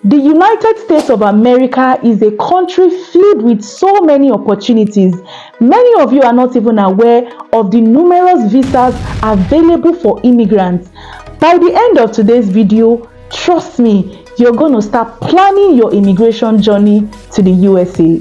The United States of America is a country filled with so many opportunities. Many of you are not even aware of the numerous visas available for immigrants. By the end of today's video, trust me, you're going to start planning your immigration journey to the USA.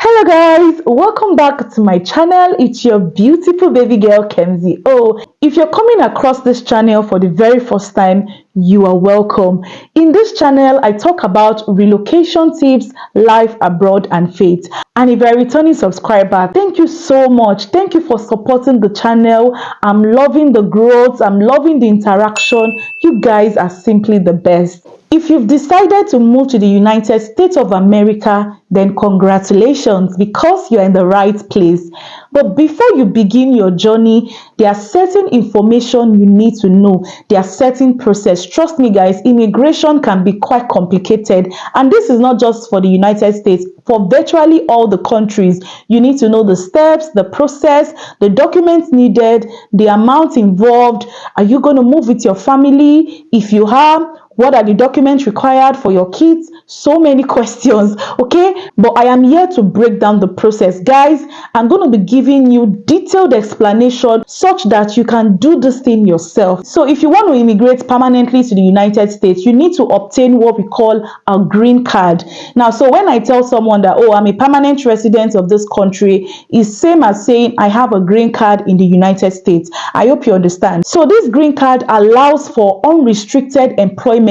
Hello guys, welcome back to my channel. It's your beautiful baby girl Khemzy. Oh, if you're coming across this channel for the very first time, you are welcome. In this channel, I talk about relocation tips, life abroad, and faith. And if you're a returning subscriber, thank you so much. Thank you for supporting the channel. I'm loving the growth. I'm loving the interaction. You guys are simply the best. If you've decided to move to the United States of America, then congratulations, because you're in the right place. But before you begin your journey, there are certain information you need to know. There are certain process. Trust me guys, immigration can be quite complicated. And this is not just for the United States. For virtually all the countries, you need to know the steps, the process, the documents needed, the amount involved. Are you going to move with your family? If you are, what are the documents required for your kids? So many questions, okay? But I am here to break down the process. Guys, I'm going to be giving you detailed explanation such that you can do this thing yourself. So if you want to immigrate permanently to the United States, you need to obtain what we call a green card. Now, so when I tell someone that, oh, I'm a permanent resident of this country, it's same as saying I have a green card in the United States. I hope you understand. So this green card allows for unrestricted employment.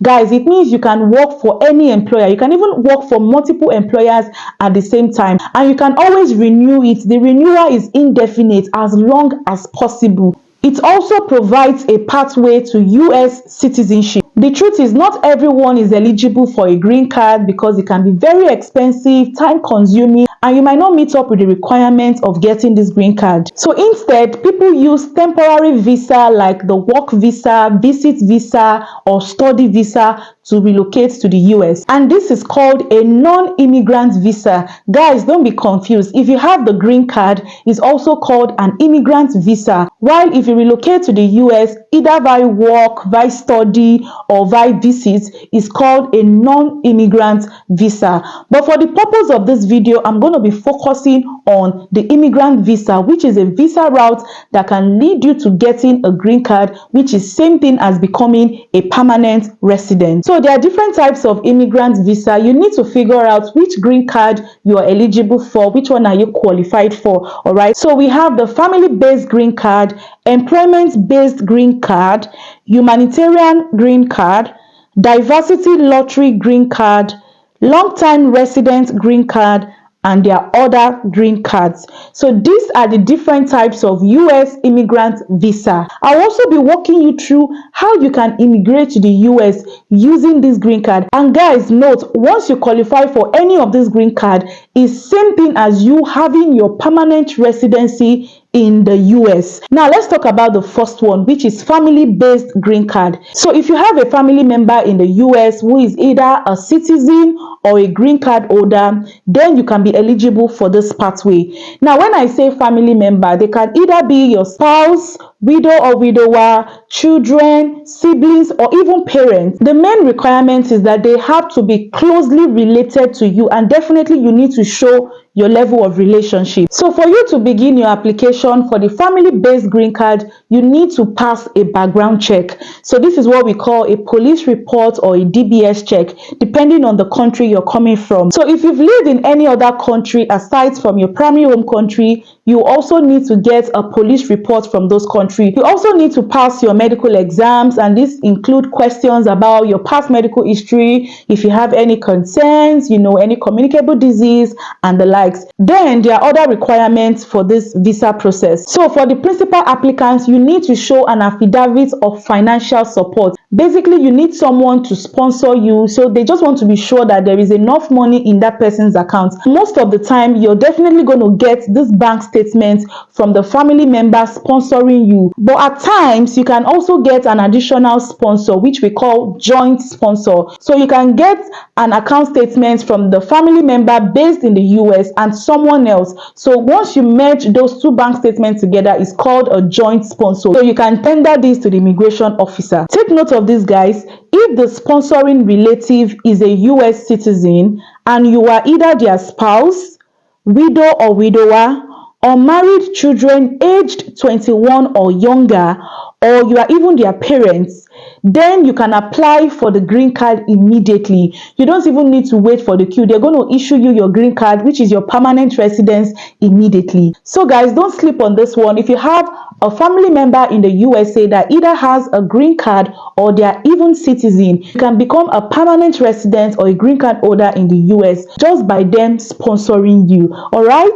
Guys, it means you can work for any employer. You can even work for multiple employers at the same time, and you can always renew it. The renewal is indefinite as long as possible. It also provides a pathway to US citizenship. The truth is, not everyone is eligible for a green card because it can be very expensive, time consuming, and you might not meet up with the requirements of getting this green card. So instead, people use temporary visa like the work visa, visit visa, or study visa to relocate to the US. And this is called a non-immigrant visa. Guys, don't be confused. If you have the green card, it's also called an immigrant visa. While if you relocate to the US, either by work, by study, or by visit, is called a non-immigrant visa. But for the purpose of this video, I'm going to be focusing on the immigrant visa, which is a visa route that can lead you to getting a green card, which is same thing as becoming a permanent resident. So there are different types of immigrant visa. You need to figure out which green card you are eligible for, which one are you qualified for. All right, so we have the family-based green card, employment-based green card, humanitarian green card, diversity lottery green card, long-time resident green card, and there are other green cards. So these are the different types of US immigrant visa. I'll also be walking you through how you can immigrate to the US using this green card. And guys, note, once you qualify for any of this green card, it's same thing as you having your permanent residency in the US. Now let's talk about the first one, which is family-based green card. So if you have a family member in the US who is either a citizen or a green card holder, then you can be eligible for this pathway. Now when I say family member, they can either be your spouse, widow or widower, children, siblings, or even parents. The main requirement is that they have to be closely related to you, and definitely you need to show your level of relationship. So for you to begin your application for the family-based green card, you need to pass a background check. So this is what we call a police report or a DBS check, depending on the country you're coming from. So if you've lived in any other country aside from your primary home country, you also need to get a police report from those countries. You also need to pass your medical exams, and this include questions about your past medical history, if you have any concerns, any communicable disease, and the likes. Then there are other requirements for this visa process. So for the principal applicants, you need to show an affidavit of financial support. Basically, you need someone to sponsor you, so they just want to be sure that there is enough money in that person's account. Most of the time, you're definitely going to get this bank statement from the family member sponsoring you. But at times, you can also get an additional sponsor, which we call joint sponsor. So you can get an account statement from the family member based in the US and someone else. So once you merge those two bank statements together, it's called a joint sponsor. So you can tender this to the immigration officer. Take note of this, guys. If the sponsoring relative is a US citizen and you are either their spouse, widow or widower, or married children aged 21 or younger, or you are even their parents, then you can apply for the green card immediately. You don't even need to wait for the queue. They're going to issue you your green card, which is your permanent residence, immediately. So guys, don't sleep on this one. If you have a family member in the USA that either has a green card or they are even citizen, you can become a permanent resident or a green card holder in the US just by them sponsoring you. All right?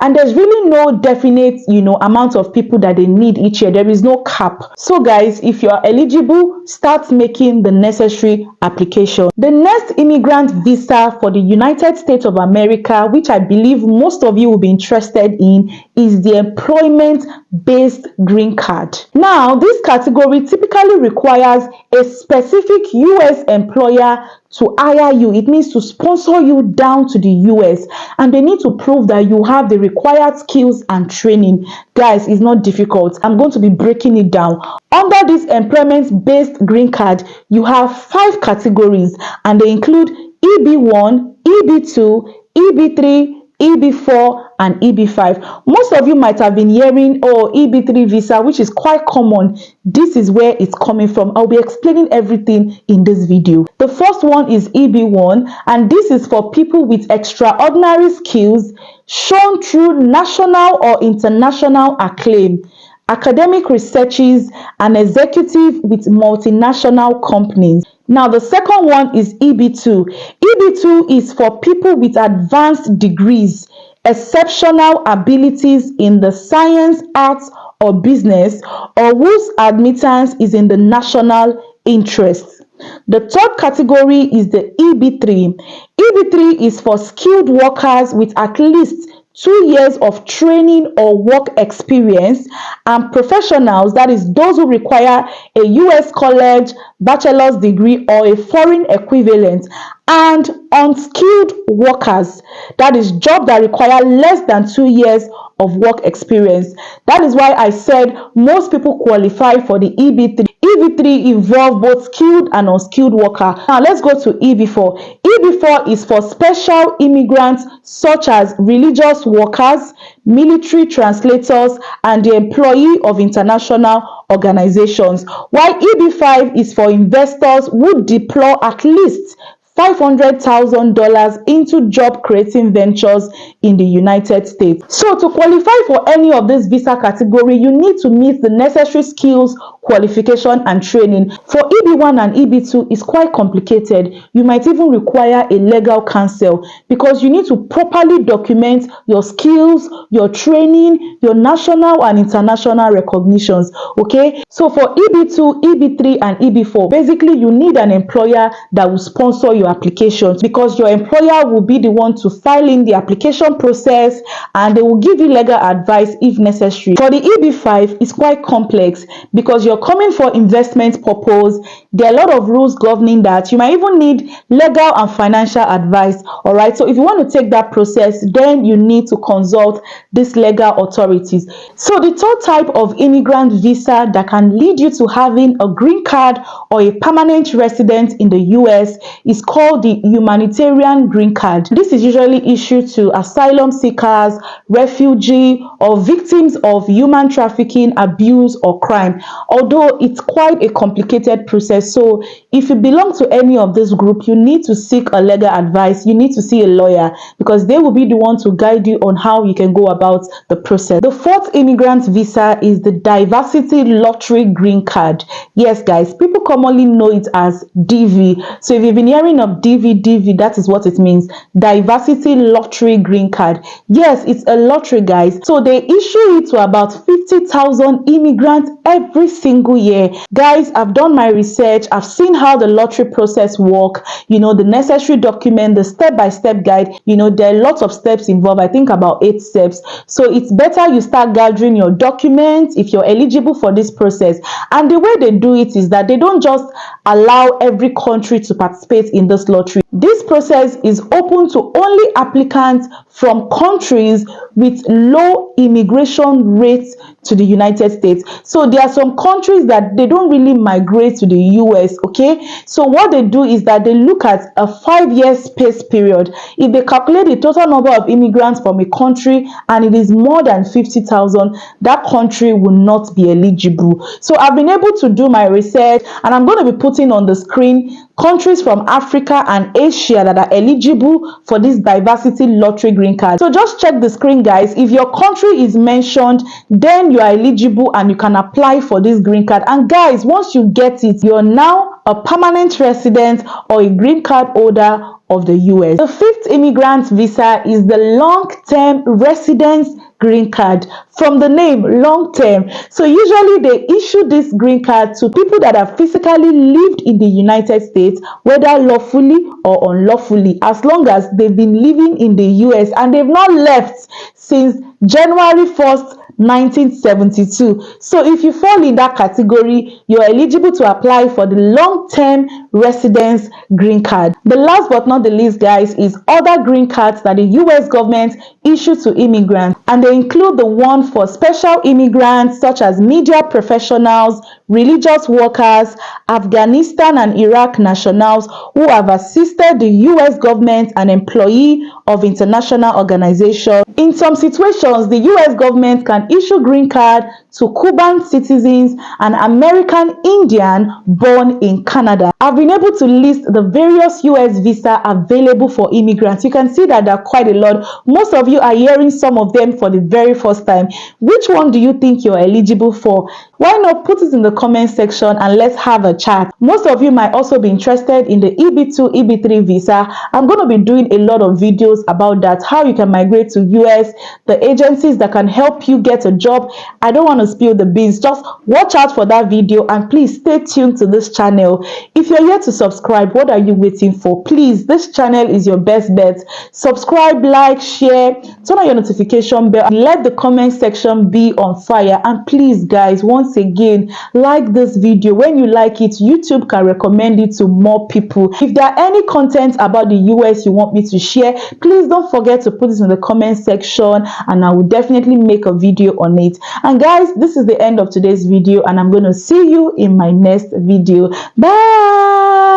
And there's really no definite, amount of people that they need each year. There is no cap. So guys, if you are eligible, start making the necessary application. The next immigrant visa for the United States of America, which I believe most of you will be interested in, is the employment-based green card. Now, this category typically requires a specific US employer to hire you. It means to sponsor you down to the US, and they need to prove that you have the required skills and training. Guys, it's not difficult. I'm going to be breaking it down. Under this employment-based green card, you have 5 categories, and they include EB1, EB2, EB3, EB4 and EB5. Most of you might have been hearing, EB3 visa, which is quite common. This is where it's coming from. I'll be explaining everything in this video. The first one is EB1, and this is for people with extraordinary skills shown through national or international acclaim, academic researches, and executive with multinational companies. Now, the second one is EB2. EB2 is for people with advanced degrees, exceptional abilities in the science, arts, or business, or whose admittance is in the national interest. The third category is the EB3. EB3 is for skilled workers with at least 2 years of training or work experience, and professionals, that is those who require a US college, bachelor's degree, or a foreign equivalent, and unskilled workers, that is jobs that require less than 2 years of work experience. That is why I said most people qualify for the EB3. EB3 involve both skilled and unskilled worker. Now let's go to EB4. EB4 is for special immigrants such as religious workers, military translators, and the employee of international organizations. While EB5 is for investors who deploy at least $500,000 into job creating ventures in the United States. So to qualify for any of this visa category, you need to meet the necessary skills, qualification, and training. For EB1 and EB2, it's quite complicated. You might even require a legal counsel because you need to properly document your skills, your training, your national and international recognitions. Okay, so for EB2, EB3, and EB4, basically you need an employer that will sponsor your applications, because your employer will be the one to file in the application process and they will give you legal advice if necessary. For the EB5, it's quite complex because you're coming for investment purpose. There are a lot of rules governing that. You might even need legal and financial advice. All right, so if you want to take that process, then you need to consult these legal authorities. So the third type of immigrant visa that can lead you to having a green card or a permanent resident in the US is called the Humanitarian green card. This is usually issued to asylum seekers, refugee, or victims of human trafficking, abuse, or crime. Although it's quite a complicated process, so if you belong to any of this group, you need to seek a legal advice. You need to see a lawyer because they will be the one to guide you on how you can go about the process. The fourth immigrant visa is the diversity lottery green card. Yes, guys, people commonly know it as DV. So if you've been hearing of DV, that is what it means. Diversity lottery green card. Yes, it's a lottery, guys. So they issue it to about 50,000 immigrants every single year. Guys, I've done my research. I've seen how the lottery process work, the necessary document, the step-by-step guide. There are lots of steps involved. I think about 8 steps. So it's better you start gathering your documents if you're eligible for this process. And the way they do it is that they don't just allow every country to participate in this lottery. This process is open to only applicants from countries with low immigration rates to the United States. So there are some countries that they don't really migrate to the US, okay? So what they do is that they look at a 5-year space period. If they calculate the total number of immigrants from a country and it is more than 50,000, that country will not be eligible. So I've been able to do my research, and I'm going to be putting on the screen countries from Africa and Asia that are eligible for this diversity lottery green card. So just check the screen, guys. If your country is mentioned, then you are eligible and you can apply for this green card. And guys, once you get it, you're now a permanent resident or a green card holder of the US. The 5th immigrant visa is the long-term residence green card. From the name, long term. So usually they issue this green card to people that have physically lived in the United States, whether lawfully or unlawfully, as long as they've been living in the US and they've not left since January 1st, 1972. So if you fall in that category, you're eligible to apply for the long-term residence green card. The last but not the least, guys, is other green cards that the US government issues to immigrants, and they include the one for special immigrants such as media professionals, religious workers, Afghanistan and Iraq nationals who have assisted the US government and employee of international organizations. In some situations, the US government can issue green card to Cuban citizens and American Indian born in Canada. I've been able to list the various US visa available for immigrants. You can see that there are quite a lot. Most of you are hearing some of them for the very first time. Which one do you think you're eligible for? Why not put it in the comment section and let's have a chat. Most of you might also be interested in the EB2, EB3 visa. I'm going to be doing a lot of videos about that, how you can migrate to US, the agencies that can help you get a job. I don't want to spill the beans. Just watch out for that video and please stay tuned to this channel. If you're here to subscribe, what are you waiting for? Please, this channel is your best bet. Subscribe, like, share, turn on your notification bell, and let the comment section be on fire. And please, guys, once again, like this video. When you like it, YouTube can recommend it to more people. If there are any content about the US you want me to share, please don't forget to put it in the comment section and I will definitely make a video on it. And guys, this is the end of today's video and I'm going to see you in my next video. Bye.